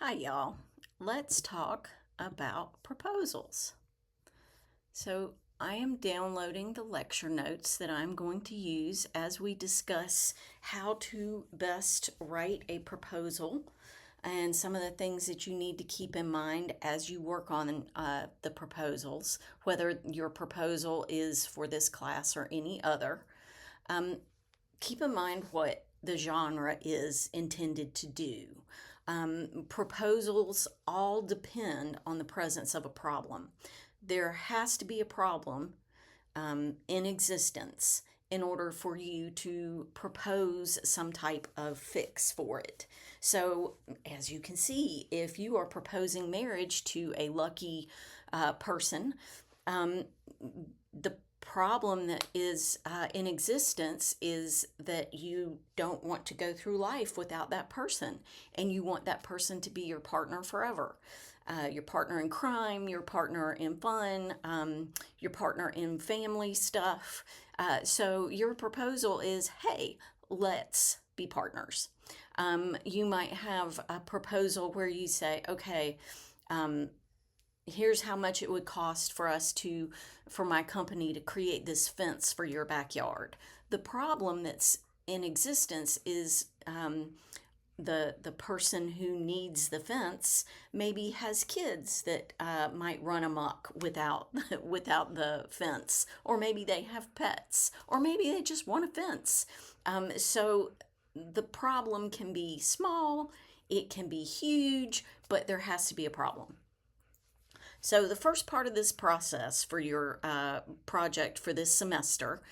Hi, y'all. Let's talk about proposals. So, I am downloading the lecture notes that I'm going to use as we discuss how to best write a proposal and some of the things that you need to keep in mind as you work on the proposals, whether your proposal is for this class or any other. Keep in mind what the genre is intended to do. Proposals all depend on the presence of a problem. There has to be a problem in existence in order for you to propose some type of fix for it. So, as you can see, if you are proposing marriage to a lucky person, the problem that is in existence is that you don't want to go through life without that person, and you want that person to be your partner forever. Your partner in crime, your partner in fun, your partner in family stuff. So your proposal is, hey, let's be partners. You might have a proposal where you say, okay, here's how much it would cost for my company to create this fence for your backyard. The problem that's in existence is the person who needs the fence maybe has kids that might run amok without without the fence, or maybe they have pets, or maybe they just want a fence. So the problem can be small, it can be huge, but there has to be a problem. So, the first part of this process for your project for this semester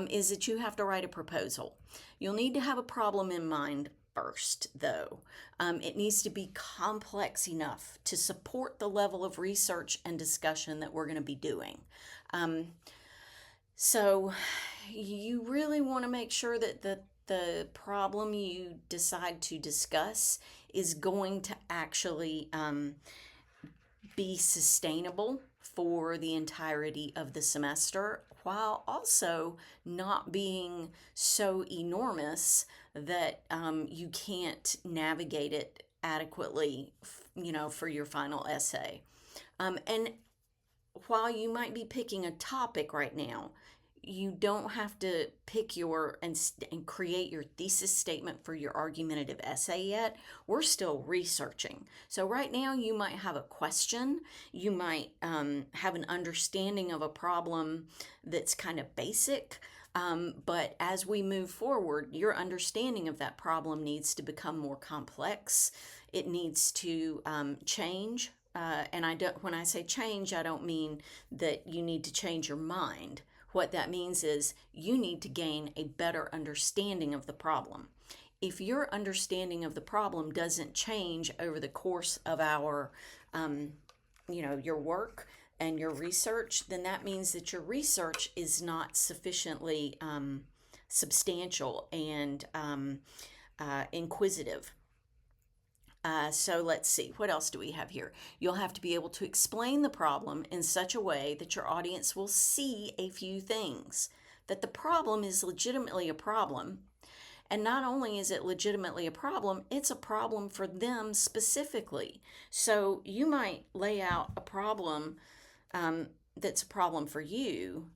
is that you have to write a proposal. You'll need to have a problem in mind first, though. It needs to be complex enough to support the level of research and discussion that we're going to be doing. So, you really want to make sure that the problem you decide to discuss is going to actually be sustainable for the entirety of the semester, while also not being so enormous that you can't navigate it adequately, for your final essay. And while you might be picking a topic right now, you don't have to pick and create your thesis statement for your argumentative essay yet. We're still researching. So right now you might have a question, you might have an understanding of a problem that's kind of basic. But as we move forward, your understanding of that problem needs to become more complex. It needs to change. And when I say change, I don't mean that you need to change your mind. What that means is you need to gain a better understanding of the problem. If your understanding of the problem doesn't change over the course of your work and your research, then that means that your research is not sufficiently substantial and inquisitive. So let's see, what else do we have here? You'll have to be able to explain the problem in such a way that your audience will see a few things. That the problem is legitimately a problem. And not only is it legitimately a problem, it's a problem for them specifically. So you might lay out a problem that's a problem for you,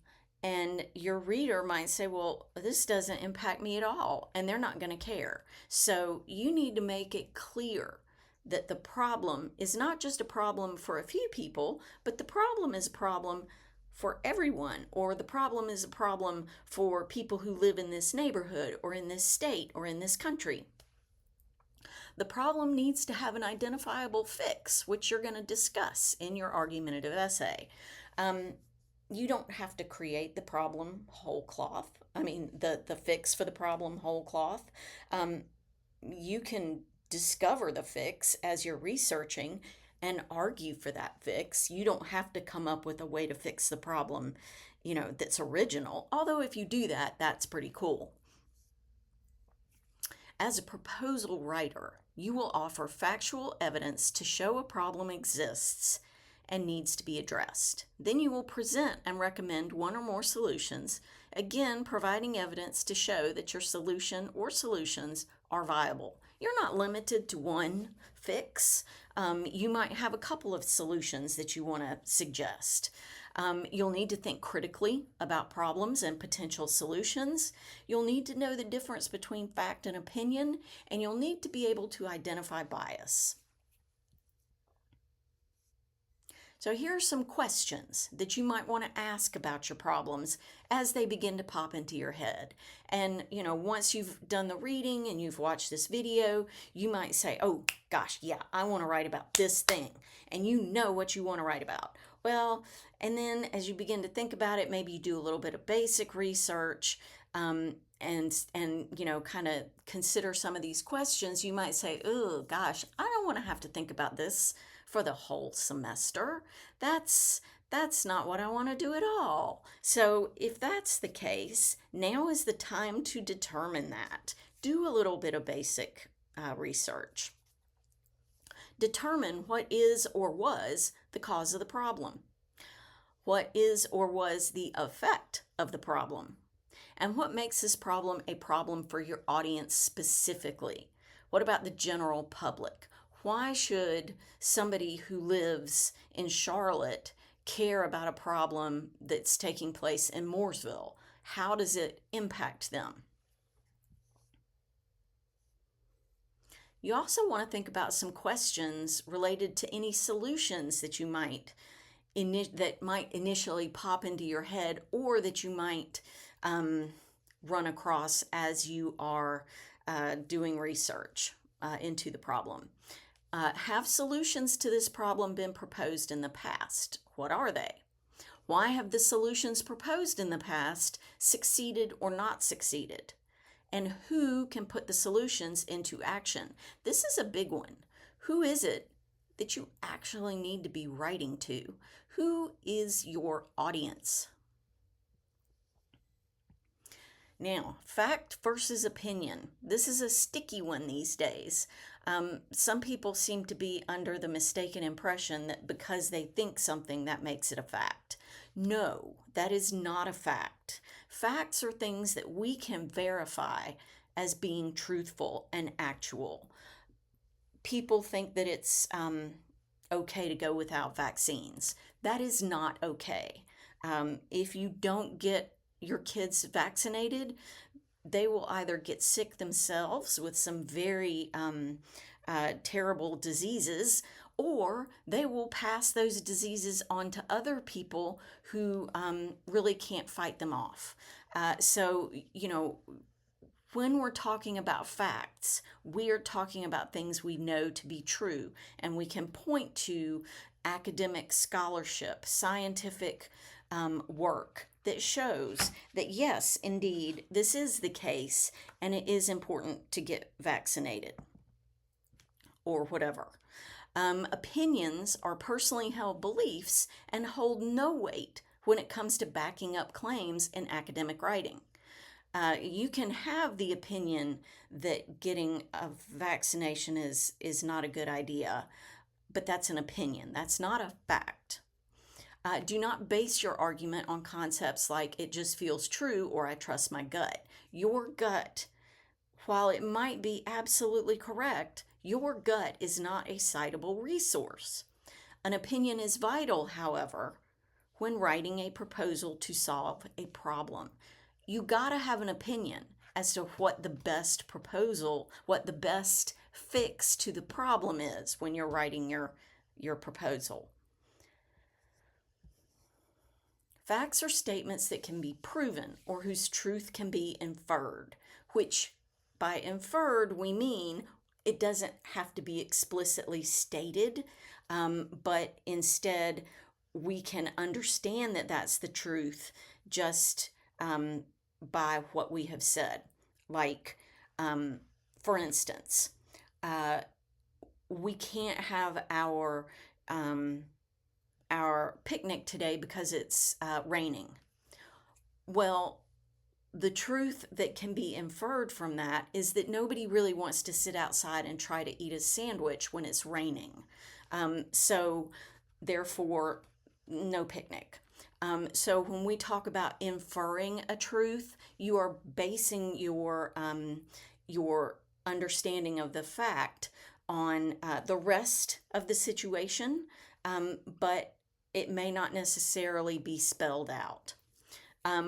and your reader might say, well, this doesn't impact me at all, and they're not going to care. So you need to make it clear that the problem is not just a problem for a few people, but the problem is a problem for everyone, or the problem is a problem for people who live in this neighborhood, or in this state, or in this country. The problem needs to have an identifiable fix, which you're going to discuss in your argumentative essay. You don't have to create the problem whole cloth. I mean, the fix for the problem whole cloth. You can discover the fix as you're researching and argue for that fix. You don't have to come up with a way to fix the problem, that's original. Although if you do that, that's pretty cool. As a proposal writer, you will offer factual evidence to show a problem exists and needs to be addressed. Then you will present and recommend one or more solutions, again providing evidence to show that your solution or solutions are viable. You're not limited to one fix. You might have a couple of solutions that you want to suggest. You'll need to think critically about problems and potential solutions. You'll need to know the difference between fact and opinion, and you'll need to be able to identify bias. So here are some questions that you might want to ask about your problems as they begin to pop into your head. And, once you've done the reading and you've watched this video, you might say, oh gosh, yeah, I want to write about this thing. And you know what you want to write about. Well, and then as you begin to think about it, maybe you do a little bit of basic research, and kind of consider some of these questions. You might say, oh gosh, I don't want to have to think about this for the whole semester. That's not what I want to do at all. So if that's the case, now is the time to determine that. Do a little bit of basic research. Determine what is or was the cause of the problem. What is or was the effect of the problem? And what makes this problem a problem for your audience specifically? What about the general public? Why should somebody who lives in Charlotte care about a problem that's taking place in Mooresville? How does it impact them? You also want to think about some questions related to any solutions that you might initially pop into your head, or that you might run across as you are doing research into the problem. Have solutions to this problem been proposed in the past? What are they? Why have the solutions proposed in the past succeeded or not succeeded? And who can put the solutions into action? This is a big one. Who is it that you actually need to be writing to? Who is your audience? Now, fact versus opinion. This is a sticky one these days. Some people seem to be under the mistaken impression that because they think something, that makes it a fact. No, that is not a fact. Facts are things that we can verify as being truthful and actual. People think that it's okay to go without vaccines. That is not okay. If you don't get your kids vaccinated, they will either get sick themselves with some very terrible diseases, or they will pass those diseases on to other people who really can't fight them off. So, when we're talking about facts, we are talking about things we know to be true, and we can point to academic scholarship, scientific work that shows that yes, indeed, this is the case, and it is important to get vaccinated or whatever. Opinions are personally held beliefs and hold no weight when it comes to backing up claims in academic writing. You can have the opinion that getting a vaccination is not a good idea, but that's an opinion. That's not a fact. Do not base your argument on concepts like it just feels true or I trust my gut. Your gut, while it might be absolutely correct, your gut is not a citable resource. An opinion is vital, however, when writing a proposal to solve a problem. You gotta have an opinion as to what the best proposal, what the best fix to the problem is when you're writing your proposal. Facts are statements that can be proven or whose truth can be inferred, which by inferred we mean it doesn't have to be explicitly stated, but instead we can understand that that's the truth just by what we have said. Like, for instance, we can't have our picnic today because it's raining. Well, the truth that can be inferred from that is that nobody really wants to sit outside and try to eat a sandwich when it's raining. So therefore, no picnic. So when we talk about inferring a truth, you are basing your understanding of the fact on the rest of the situation, but it may not necessarily be spelled out.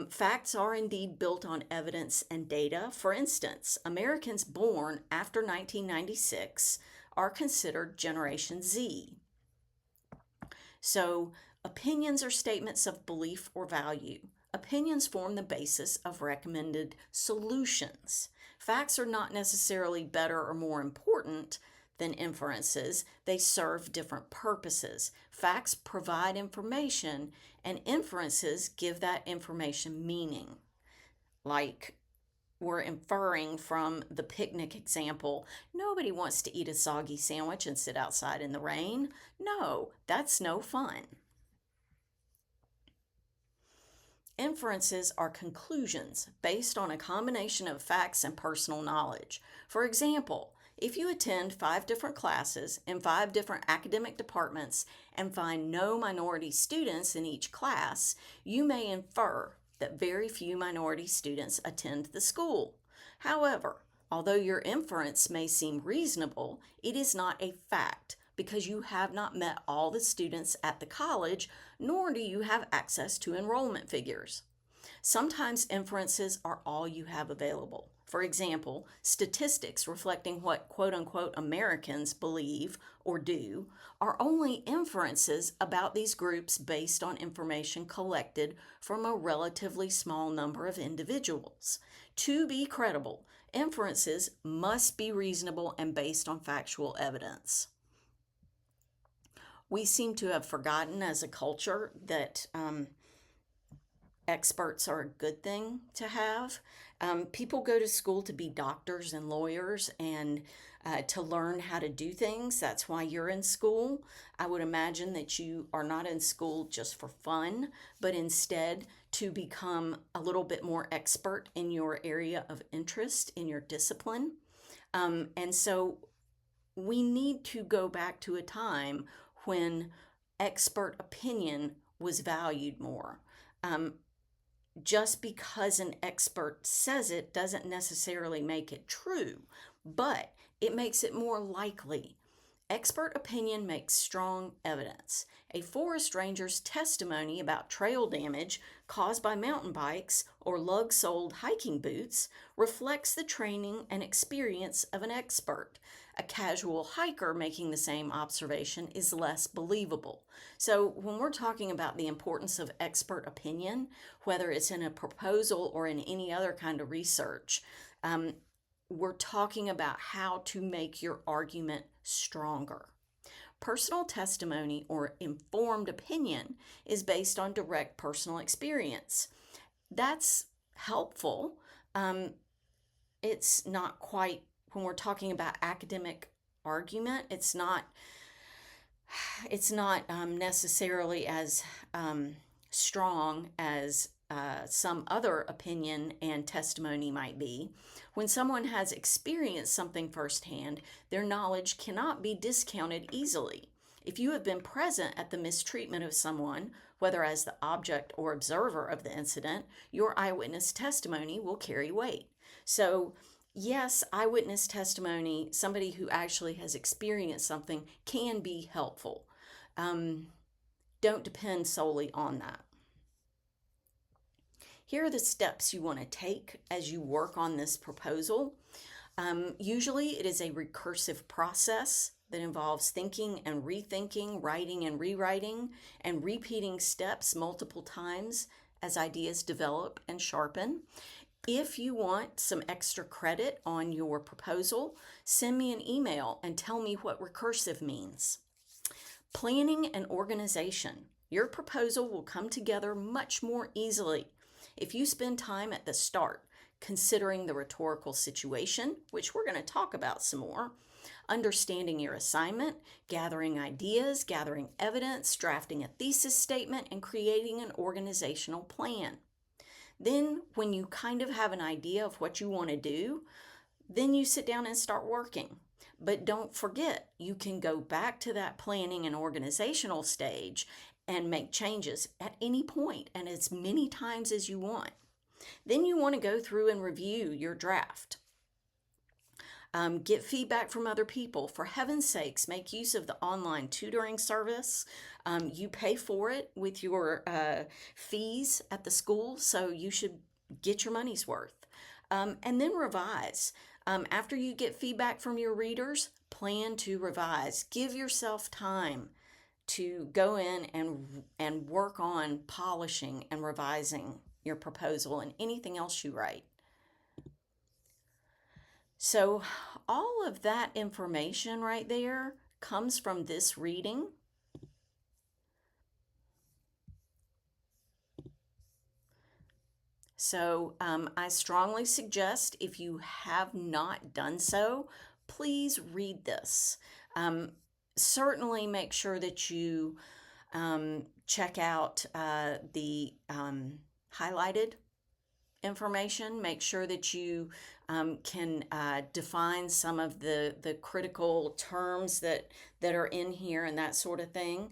Facts are indeed built on evidence and data. For instance, Americans born after 1996 are considered Generation Z. So, opinions are statements of belief or value. Opinions form the basis of recommended solutions. Facts are not necessarily better or more important than inferences. They serve different purposes. Facts provide information, and inferences give that information meaning. Like we're inferring from the picnic example, nobody wants to eat a soggy sandwich and sit outside in the rain. No, that's no fun. Inferences are conclusions based on a combination of facts and personal knowledge. For example, if you attend 5 different classes in 5 different academic departments and find no minority students in each class, you may infer that very few minority students attend the school. However, although your inference may seem reasonable, it is not a fact because you have not met all the students at the college, nor do you have access to enrollment figures. Sometimes inferences are all you have available. For example, statistics reflecting what quote-unquote Americans believe or do are only inferences about these groups based on information collected from a relatively small number of individuals. To be credible, inferences must be reasonable and based on factual evidence. We seem to have forgotten as a culture that experts are a good thing to have. People go to school to be doctors and lawyers and to learn how to do things. That's why you're in school. I would imagine that you are not in school just for fun, but instead to become a little bit more expert in your area of interest, in your discipline. And so we need to go back to a time when expert opinion was valued more. Just because an expert says it doesn't necessarily make it true, but it makes it more likely. Expert opinion makes strong evidence. A forest ranger's testimony about trail damage caused by mountain bikes or lug-soled hiking boots reflects the training and experience of an expert. A casual hiker making the same observation is less believable. So when we're talking about the importance of expert opinion, whether it's in a proposal or in any other kind of research, we're talking about how to make your argument stronger. Personal testimony or informed opinion is based on direct personal experience. That's helpful. It's not quite, when we're talking about academic argument, it's not necessarily as strong as some other opinion and testimony might be. When someone has experienced something firsthand, their knowledge cannot be discounted easily. If you have been present at the mistreatment of someone, whether as the object or observer of the incident, your eyewitness testimony will carry weight. So, yes, eyewitness testimony, somebody who actually has experienced something, can be helpful. Don't depend solely on that. Here are the steps you want to take as you work on this proposal. Usually it is a recursive process that involves thinking and rethinking, writing and rewriting, and repeating steps multiple times as ideas develop and sharpen. If you want some extra credit on your proposal, send me an email and tell me what recursive means. Planning and organization. Your proposal will come together much more easily if you spend time at the start considering the rhetorical situation, which we're going to talk about some more, understanding your assignment, gathering ideas, gathering evidence, drafting a thesis statement, and creating an organizational plan. Then, when you kind of have an idea of what you want to do, then you sit down and start working. But don't forget, you can go back to that planning and organizational stage and make changes at any point and as many times as you want. Then you want to go through and review your draft. Get feedback from other people. For heaven's sakes, make use of the online tutoring service. You pay for it with your fees at the school, so you should get your money's worth. And then revise. After you get feedback from your readers, plan to revise. Give yourself time to go in and work on polishing and revising your proposal and anything else you write. So all of that information right there comes from this reading. So I strongly suggest, if you have not done so, please read this. Certainly make sure that you check out the highlighted information. Make sure that you can define some of the critical terms that are in here and that sort of thing.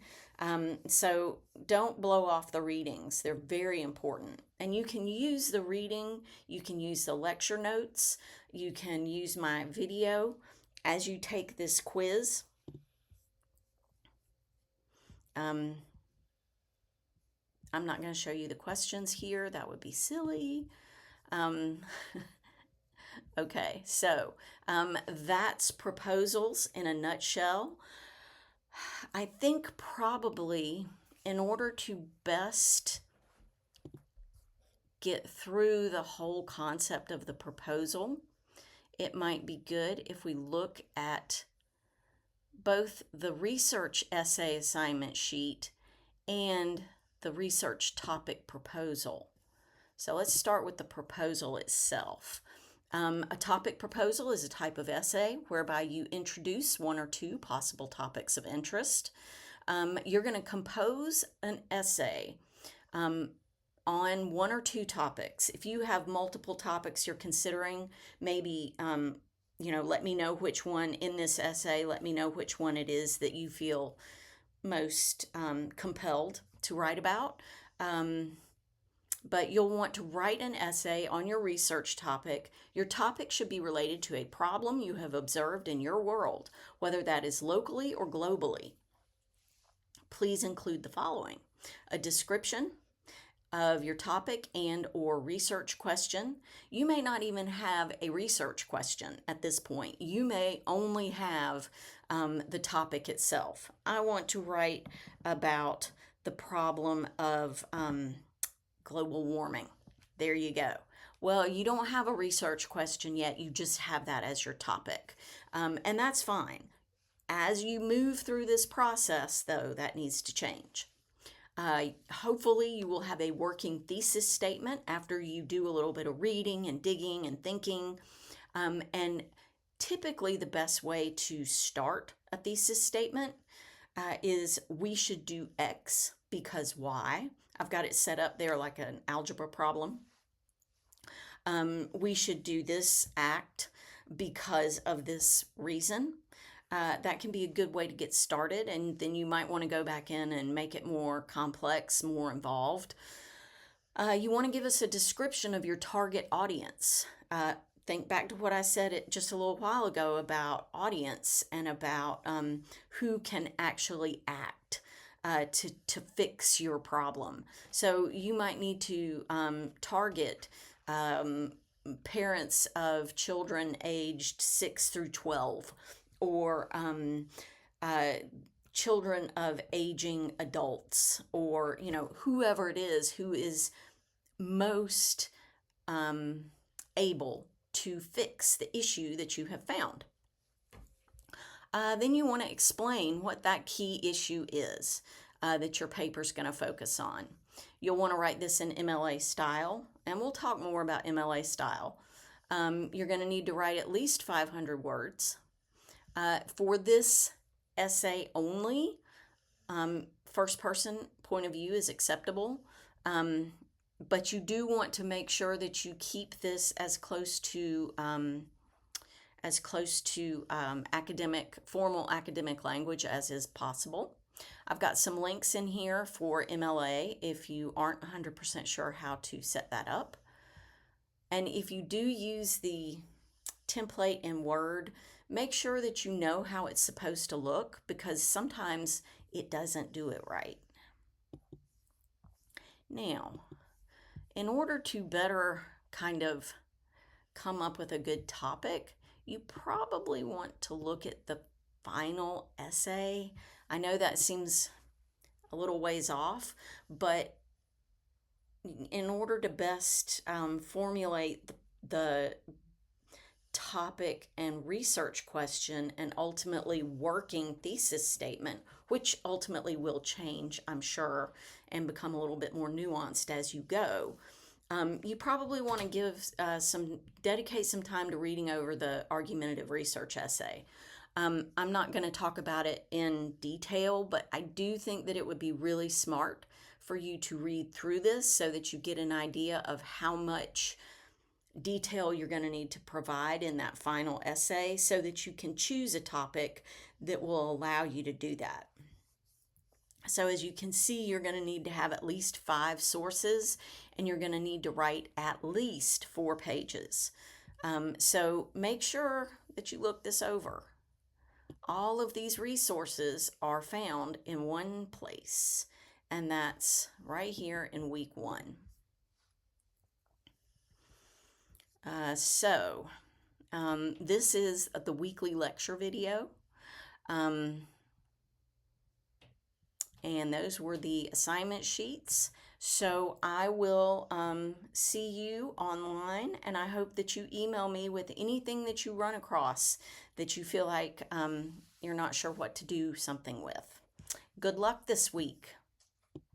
So don't blow off the readings. They're very important. And you can use the reading, you can use the lecture notes, you can use my video as you take this quiz. I'm not going to show you the questions here. That would be silly. Okay, so that's proposals in a nutshell. I think probably in order to best get through the whole concept of the proposal, it might be good if we look at both the research essay assignment sheet and the research topic proposal. So let's start with the proposal itself. A topic proposal is a type of essay whereby you introduce one or two possible topics of interest. You're going to compose an essay on one or two topics. If you have multiple topics you're considering, maybe let me know which one in this essay, let me know which one it is that you feel most compelled to write about. But you'll want to write an essay on your research topic. Your topic should be related to a problem you have observed in your world, whether that is locally or globally. Please include the following: a description of your topic and or research question. You may not even have a research question at this point. You may only have the topic itself. I want to write about the problem of global warming. There you go. Well, you don't have a research question yet. You just have that as your topic. And that's fine. As you move through this process, though, that needs to change. Hopefully you will have a working thesis statement after you do a little bit of reading and digging and thinking. And typically the best way to start a thesis statement is we should do X because Y. I've got it set up there like an algebra problem. We should do this act because of this reason. That can be a good way to get started, and then you might want to go back in and make it more complex, more involved. You want to give us a description of your target audience. Think back to what I said just a little while ago about audience and about who can actually act to fix your problem. So you might need to target parents of children aged 6 through 12, or children of aging adults, or whoever it is who is most able to fix the issue that you have found. Then you want to explain what that key issue is that your paper's going to focus on. You'll want to write this in MLA style, and we'll talk more about MLA style. You're going to need to write at least 500 words. For this essay only, first person point of view is acceptable, but you do want to make sure that you keep this as close to formal academic language as is possible. I've got some links in here for MLA if you aren't 100% sure how to set that up. And if you do use the template in Word, make sure that you know how it's supposed to look, because sometimes it doesn't do it right. Now, in order to better kind of come up with a good topic, you probably want to look at the final essay. I know that seems a little ways off, but in order to best formulate the topic and research question and ultimately working thesis statement, which ultimately will change, I'm sure, and become a little bit more nuanced as you go, you probably want to give dedicate some time to reading over the argumentative research essay. I'm not going to talk about it in detail, but I do think that it would be really smart for you to read through this so that you get an idea of how much detail you're going to need to provide in that final essay so that you can choose a topic that will allow you to do that. So as you can see, you're going to need to have at least 5 sources, and you're going to need to write at least 4 pages. So make sure that you look this over. All of these resources are found in one place, and that's right here in week 1. This is the weekly lecture video. And those were the assignment sheets. So I will see you online, and I hope that you email me with anything that you run across that you feel like you're not sure what to do something with. Good luck this week.